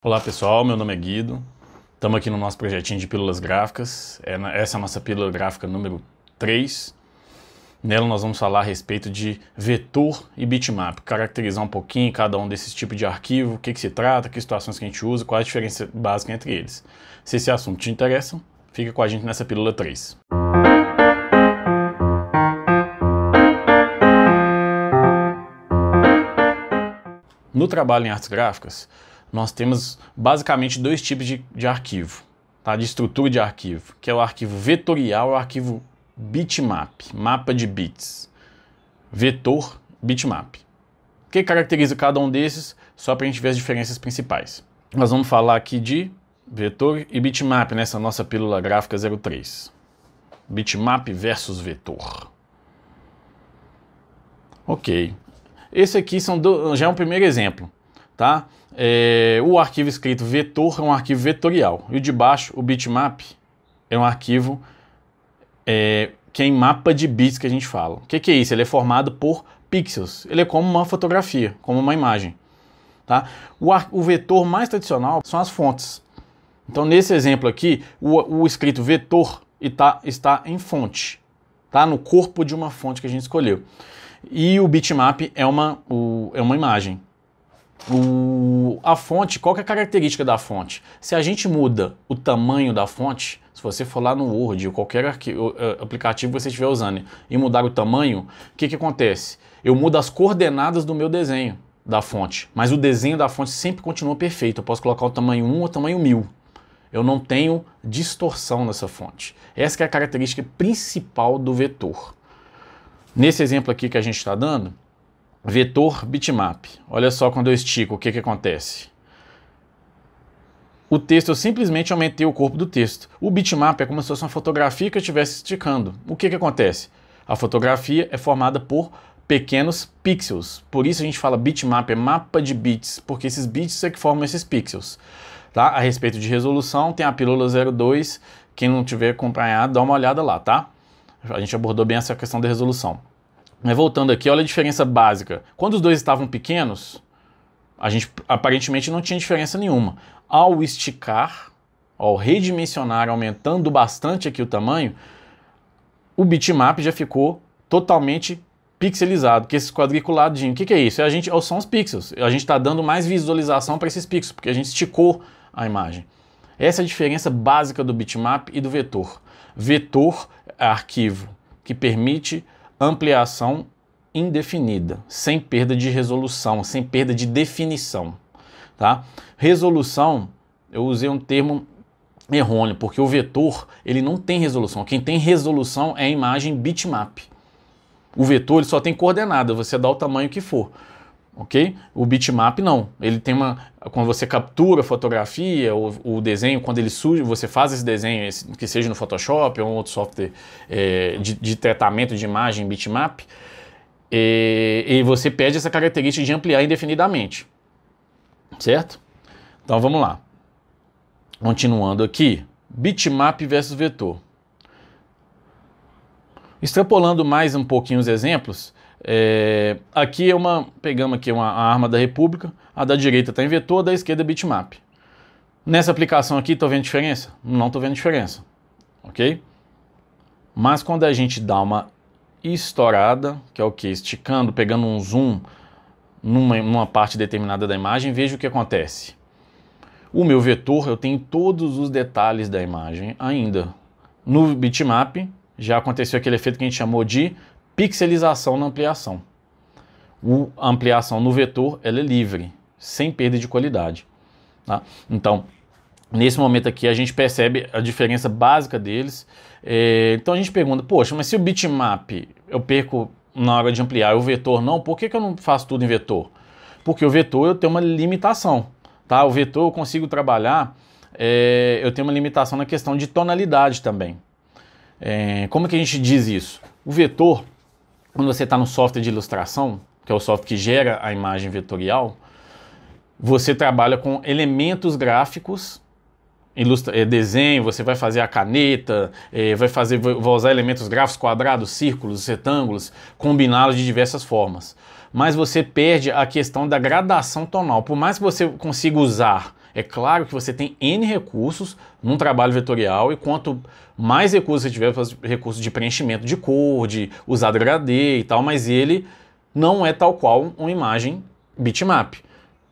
Olá pessoal, meu nome é Guido, estamos aqui no nosso projetinho de pílulas gráficas, essa é a nossa pílula gráfica número 3. Nela nós vamos falar a respeito de vetor e bitmap, caracterizar um pouquinho cada um desses tipos de arquivo, o que se trata, que situações que a gente usa, qual a diferença básica entre eles. Se esse assunto te interessa, fica com a gente nessa pílula 3. No trabalho em artes gráficas, nós temos basicamente dois tipos de arquivo, tá? De estrutura de arquivo, que é o arquivo vetorial e o arquivo bitmap, mapa de bits. Vetor, bitmap. O que caracteriza cada um desses? Só para a gente ver as diferenças principais. Nós vamos falar aqui de vetor e bitmap nessa nossa pílula gráfica 03. Bitmap versus vetor. Ok. Esse aqui já é um primeiro exemplo, tá? O arquivo escrito vetor é um arquivo vetorial. E o de baixo, o bitmap, é um arquivo que é em mapa de bits que a gente fala. O que é isso? Ele é formado por pixels. Ele é como uma fotografia, como uma imagem. Tá? O vetor mais tradicional são as fontes. Então, nesse exemplo aqui, o escrito vetor está em fonte. Tá? No corpo de uma fonte que a gente escolheu. E o bitmap é uma imagem. A fonte, qual que é a característica da fonte? Se a gente muda o tamanho da fonte, se você for lá no Word ou qualquer aplicativo que você estiver usando e mudar o tamanho, o que acontece? Eu mudo as coordenadas do meu desenho da fonte, mas o desenho da fonte sempre continua perfeito. Eu posso colocar o tamanho 1 ou o tamanho 1000. Eu não tenho distorção nessa fonte. Essa que é a característica principal do vetor. Nesse exemplo aqui que a gente está dando, vetor bitmap. Olha só quando eu estico, o que acontece? O texto, eu simplesmente aumentei o corpo do texto. O bitmap é como se fosse uma fotografia que eu estivesse esticando. O que acontece? A fotografia é formada por pequenos pixels. Por isso a gente fala bitmap, é mapa de bits, porque esses bits é que formam esses pixels. Tá? A respeito de resolução, tem a pílula 02. Quem não tiver acompanhado, dá uma olhada lá, tá? A gente abordou bem essa questão da resolução. Mas voltando aqui, olha a diferença básica. Quando os dois estavam pequenos, a gente aparentemente não tinha diferença nenhuma. Ao esticar, ao redimensionar, aumentando bastante aqui o tamanho, o bitmap já ficou totalmente pixelizado, que esses quadriculadinhos. O que é isso? São os pixels. A gente está dando mais visualização para esses pixels, porque a gente esticou a imagem. Essa é a diferença básica do bitmap e do vetor. Vetor é arquivo que permite ampliação indefinida, sem perda de resolução, sem perda de definição. Tá? Resolução, eu usei um termo errôneo, porque o vetor ele não tem resolução. Quem tem resolução é a imagem bitmap. O vetor ele só tem coordenada, você dá o tamanho que for. Ok? O bitmap não. Ele tem quando você captura a fotografia, o desenho, quando ele surge, você faz esse desenho, que seja no Photoshop ou um outro software de tratamento de imagem bitmap, e você pede essa característica de ampliar indefinidamente. Certo? Então vamos lá. Continuando aqui, bitmap versus vetor. Extrapolando mais um pouquinho os exemplos, aqui pegamos aqui uma arma da República, a da direita está em vetor, a da esquerda é bitmap. Nessa aplicação aqui, estou vendo diferença? Não estou vendo diferença, ok? Mas quando a gente dá uma estourada, que é o que? Esticando, pegando um zoom numa parte determinada da imagem, veja o que acontece. O meu vetor, eu tenho todos os detalhes da imagem ainda. No bitmap, já aconteceu aquele efeito que a gente chamou de pixelização na ampliação. A ampliação no vetor ela é livre, sem perda de qualidade. Tá? Então, nesse momento aqui a gente percebe a diferença básica deles. Então a gente pergunta, poxa, mas se o bitmap eu perco na hora de ampliar, o vetor não, por que eu não faço tudo em vetor? Porque o vetor eu tenho uma limitação. Tá? O vetor eu consigo trabalhar, eu tenho uma limitação na questão de tonalidade também. Como que a gente diz isso? O vetor, quando você está no software de ilustração, que é o software que gera a imagem vetorial, você trabalha com elementos gráficos, desenho, você vai fazer a caneta, vai usar elementos gráficos, quadrados, círculos, retângulos, combiná-los de diversas formas. Mas você perde a questão da gradação tonal. Por mais que você consiga usar É claro que você tem N recursos num trabalho vetorial e quanto mais recursos você tiver, recursos de preenchimento de cor, de usar degradê e tal, mas ele não é tal qual uma imagem bitmap.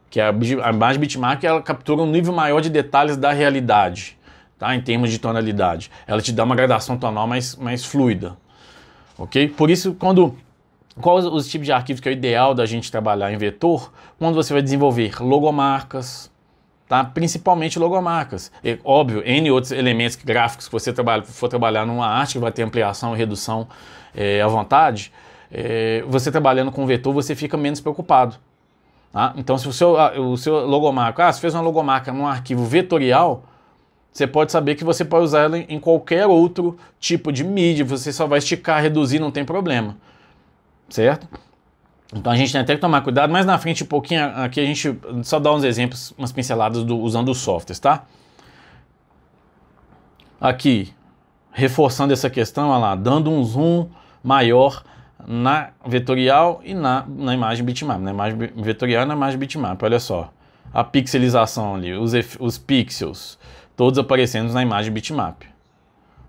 Que a imagem bitmap, ela captura um nível maior de detalhes da realidade, tá? Em termos de tonalidade. Ela te dá uma gradação tonal mais fluida, ok? Por isso, quais os tipos de arquivos que é o ideal da gente trabalhar em vetor? Quando você vai desenvolver logomarcas, tá? Principalmente logomarcas. É óbvio, N outros elementos gráficos que você for trabalhar numa arte que vai ter ampliação e redução à vontade, você trabalhando com vetor, você fica menos preocupado. Tá? Então, se o seu logomarca, você fez uma logomarca num arquivo vetorial, você pode saber que você pode usar ela em qualquer outro tipo de mídia, você só vai esticar, reduzir, não tem problema. Certo? Então a gente tem até que tomar cuidado, mas na frente um pouquinho aqui a gente só dá uns exemplos, umas pinceladas usando os softwares, tá? Aqui, reforçando essa questão, olha lá, dando um zoom maior na vetorial e na imagem bitmap, na imagem vetorial e na imagem bitmap, olha só. A pixelização ali, os pixels, todos aparecendo na imagem bitmap.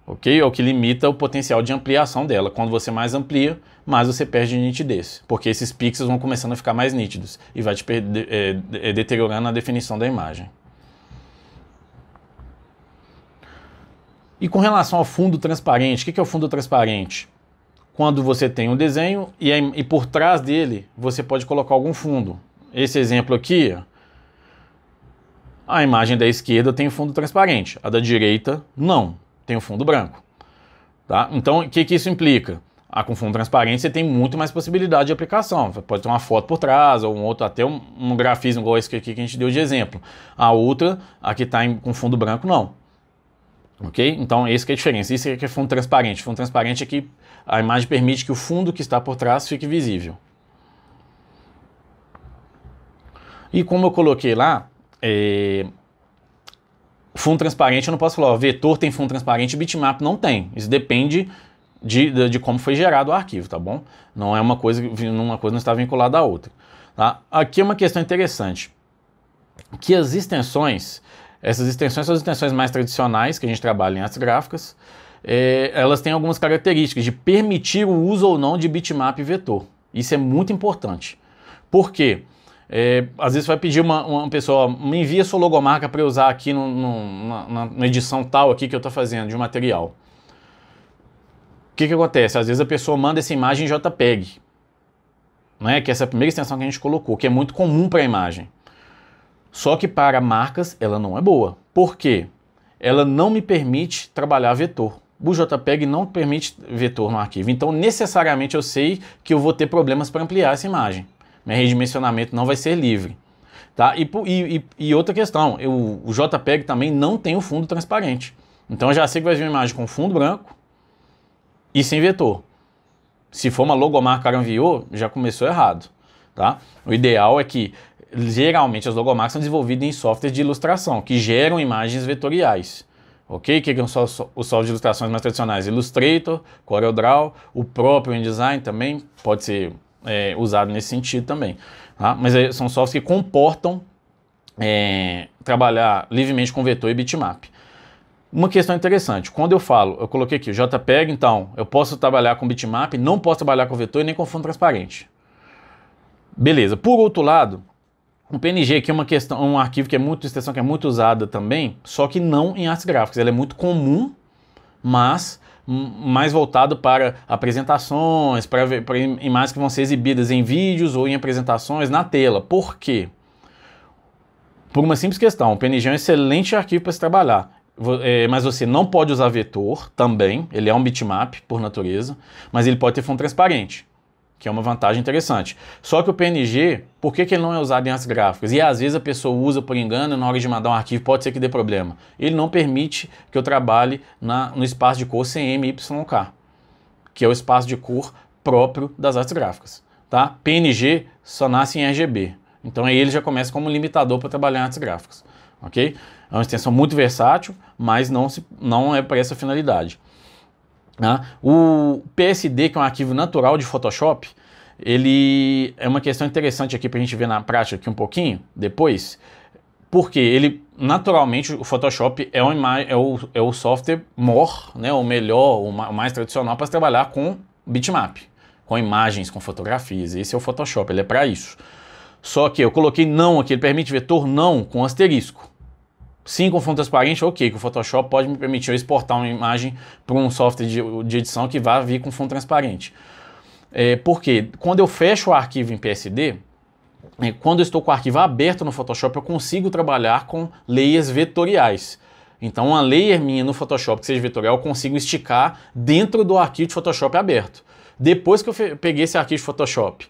Ok? É o que limita o potencial de ampliação dela. Quando você mais amplia, mais você perde de nitidez, porque esses pixels vão começando a ficar mais nítidos e vai te deteriorando a definição da imagem. E com relação ao fundo transparente, o que é o fundo transparente? Quando você tem um desenho e por trás dele você pode colocar algum fundo. Esse exemplo aqui, a imagem da esquerda tem fundo transparente, a da direita não, tem o fundo branco. Tá? Então, o que isso implica? Com fundo transparente você tem muito mais possibilidade de aplicação. Você pode ter uma foto por trás, ou até um grafismo igual esse aqui que a gente deu de exemplo. A outra, a que está com fundo branco, não. Ok? Então, essa que é a diferença. Isso aqui é fundo transparente. Fundo transparente é que a imagem permite que o fundo que está por trás fique visível. E como eu coloquei lá, fundo transparente eu não posso falar, ó, vetor tem fundo transparente, bitmap não tem. Isso depende de como foi gerado o arquivo, tá bom? Não é uma coisa não está vinculada à outra. Tá? Aqui é uma questão interessante, que as extensões, essas extensões são as extensões mais tradicionais que a gente trabalha em artes gráficas, elas têm algumas características de permitir o uso ou não de bitmap e vetor. Isso é muito importante. Por quê? Às vezes você vai pedir uma pessoa, me envia sua logomarca para eu usar aqui na edição tal aqui que eu estou fazendo, de um material. O que acontece? Às vezes a pessoa manda essa imagem em JPEG, né? Que essa é a primeira extensão que a gente colocou, que é muito comum para a imagem. Só que para marcas ela não é boa. Por quê? Ela não me permite trabalhar vetor. O JPEG não permite vetor no arquivo. Então, necessariamente, eu sei que eu vou ter problemas para ampliar essa imagem. Meu redimensionamento não vai ser livre. Tá? E outra questão, o JPEG também não tem o fundo transparente. Então, eu já sei que vai vir uma imagem com fundo branco e sem vetor. Se for uma logomarca que o cara enviou, já começou errado. Tá? O ideal é que, geralmente, as logomarcas são desenvolvidas em softwares de ilustração, que geram imagens vetoriais. Ok? Que são os softwares de ilustrações mais tradicionais? Illustrator, CorelDRAW, o próprio InDesign também pode ser usado nesse sentido também. Tá? Mas são softwares que comportam trabalhar livremente com vetor e bitmap. Uma questão interessante, quando eu coloquei aqui o JPEG, então, eu posso trabalhar com bitmap, não posso trabalhar com vetor e nem com fundo transparente. Beleza. Por outro lado, o PNG aqui é um arquivo que extensão que é muito usada também, só que não em artes gráficas. Ela é muito comum, mas mais voltado para apresentações, para imagens que vão ser exibidas em vídeos ou em apresentações na tela. Por quê? Por uma simples questão, o PNG é um excelente arquivo para se trabalhar. Mas você não pode usar vetor também, ele é um bitmap por natureza, mas ele pode ter fundo transparente, que é uma vantagem interessante. Só que o PNG, por que ele não é usado em artes gráficas? E às vezes a pessoa usa por engano, na hora de mandar um arquivo pode ser que dê problema. Ele não permite que eu trabalhe no espaço de cor CMYK, que é o espaço de cor próprio das artes gráficas. Tá? PNG só nasce em RGB, então aí ele já começa como limitador para trabalhar em artes gráficas. Ok? É uma extensão muito versátil, mas não é para essa finalidade. O PSD, que é um arquivo natural de Photoshop, ele é uma questão interessante aqui para a gente ver na prática aqui um pouquinho depois. Porque ele, naturalmente, o Photoshop é o software né, o melhor, o mais tradicional para trabalhar com bitmap, com imagens, com fotografias. Esse é o Photoshop, ele é para isso. Só que eu coloquei não aqui, ele permite vetor não com asterisco. Sim, com fundo transparente, ok, que o Photoshop pode me permitir eu exportar uma imagem para um software de edição que vai vir com fundo transparente. Porque quando eu fecho o arquivo em PSD, quando eu estou com o arquivo aberto no Photoshop, eu consigo trabalhar com layers vetoriais. Então, uma layer minha no Photoshop que seja vetorial, eu consigo esticar dentro do arquivo de Photoshop aberto. Depois que eu peguei esse arquivo de Photoshop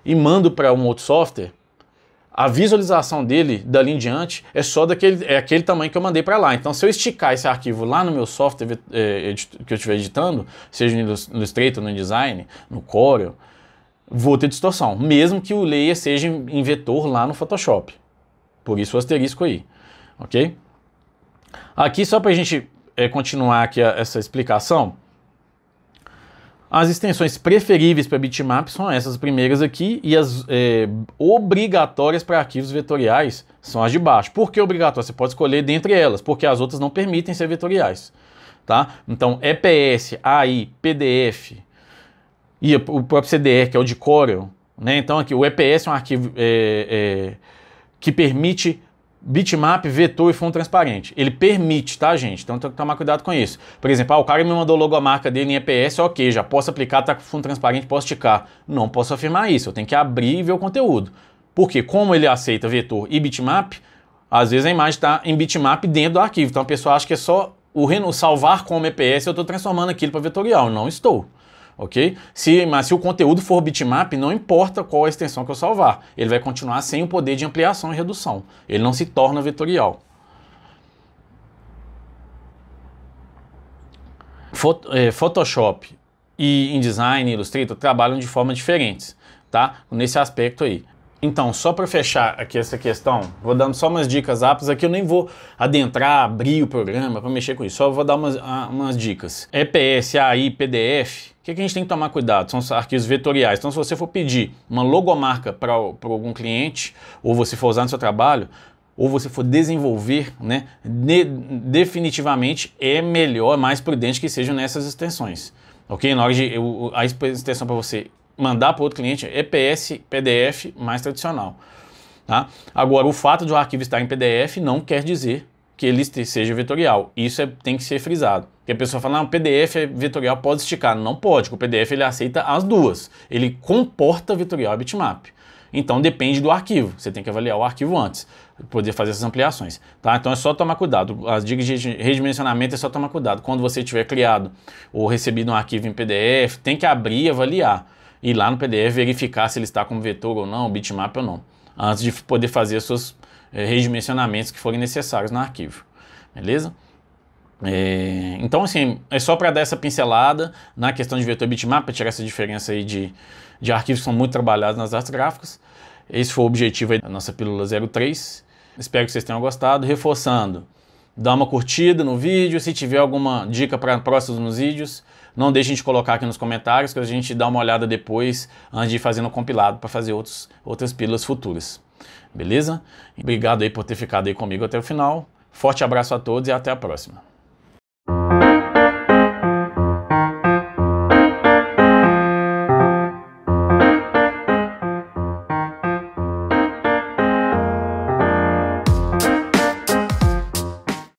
e mando para um outro software, a visualização dele, dali em diante, é só aquele tamanho que eu mandei para lá. Então, se eu esticar esse arquivo lá no meu software que eu estiver editando, seja no Illustrator, no InDesign, no Corel, vou ter distorção, mesmo que o layer seja em vetor lá no Photoshop. Por isso o asterisco aí, ok? Aqui, só para a gente continuar aqui essa explicação, as extensões preferíveis para bitmap são essas primeiras aqui, e as obrigatórias para arquivos vetoriais são as de baixo. Por que obrigatórias? Você pode escolher dentre elas, porque as outras não permitem ser vetoriais. Tá? Então, EPS, AI, PDF e o próprio CDR, que é o de Corel, né? Então, aqui o EPS é um arquivo que permite bitmap, vetor e fundo transparente. Ele permite, tá, gente? Então tem que tomar cuidado com isso. Por exemplo, o cara me mandou a logomarca dele em EPS, ok, já posso aplicar, tá com fundo transparente, posso esticar. Não posso afirmar isso, eu tenho que abrir e ver o conteúdo. Porque como ele aceita vetor e bitmap, às vezes a imagem está em bitmap dentro do arquivo. Então a pessoa acha que é só o salvar como EPS, eu estou transformando aquilo para vetorial. Não estou. Ok? Mas se o conteúdo for bitmap, não importa qual a extensão que eu salvar, ele vai continuar sem o poder de ampliação e redução. Ele não se torna vetorial. Photoshop e InDesign e Illustrator trabalham de formas diferentes, tá? Nesse aspecto aí. Então, só para fechar aqui essa questão, vou dando só umas dicas rápidas. Aqui eu nem vou adentrar, abrir o programa para mexer com isso, só vou dar umas dicas. EPS, AI, PDF, o que a gente tem que tomar cuidado? São os arquivos vetoriais. Então, se você for pedir uma logomarca para algum cliente, ou você for usar no seu trabalho, ou você for desenvolver, né, definitivamente é melhor, mais prudente que sejam nessas extensões. Ok? Na hora de a extensão para você mandar para outro cliente é EPS, PDF mais tradicional. Tá? Agora, o fato de o arquivo estar em PDF não quer dizer que ele seja vetorial. Isso tem que ser frisado. Porque a pessoa fala, não, PDF é vetorial, pode esticar. Não pode, porque o PDF ele aceita as duas. Ele comporta vetorial e bitmap. Então depende do arquivo. Você tem que avaliar o arquivo antes, para poder fazer essas ampliações. Tá? Então é só tomar cuidado. As dicas de redimensionamento é só tomar cuidado. Quando você tiver criado ou recebido um arquivo em PDF, tem que abrir e avaliar. E lá no PDF verificar se ele está como vetor ou não, bitmap ou não, antes de poder fazer os seus redimensionamentos que forem necessários no arquivo, beleza? Então assim, é só para dar essa pincelada na questão de vetor e bitmap, para tirar essa diferença aí de arquivos que são muito trabalhados nas artes gráficas. Esse foi o objetivo aí da nossa pílula 03, espero que vocês tenham gostado. Reforçando, dá uma curtida no vídeo, se tiver alguma dica para próximos nos vídeos, não deixem de colocar aqui nos comentários que a gente dá uma olhada depois, antes de ir fazendo um compilado para fazer outras pílulas futuras. Beleza? Obrigado aí por ter ficado aí comigo até o final. Forte abraço a todos e até a próxima.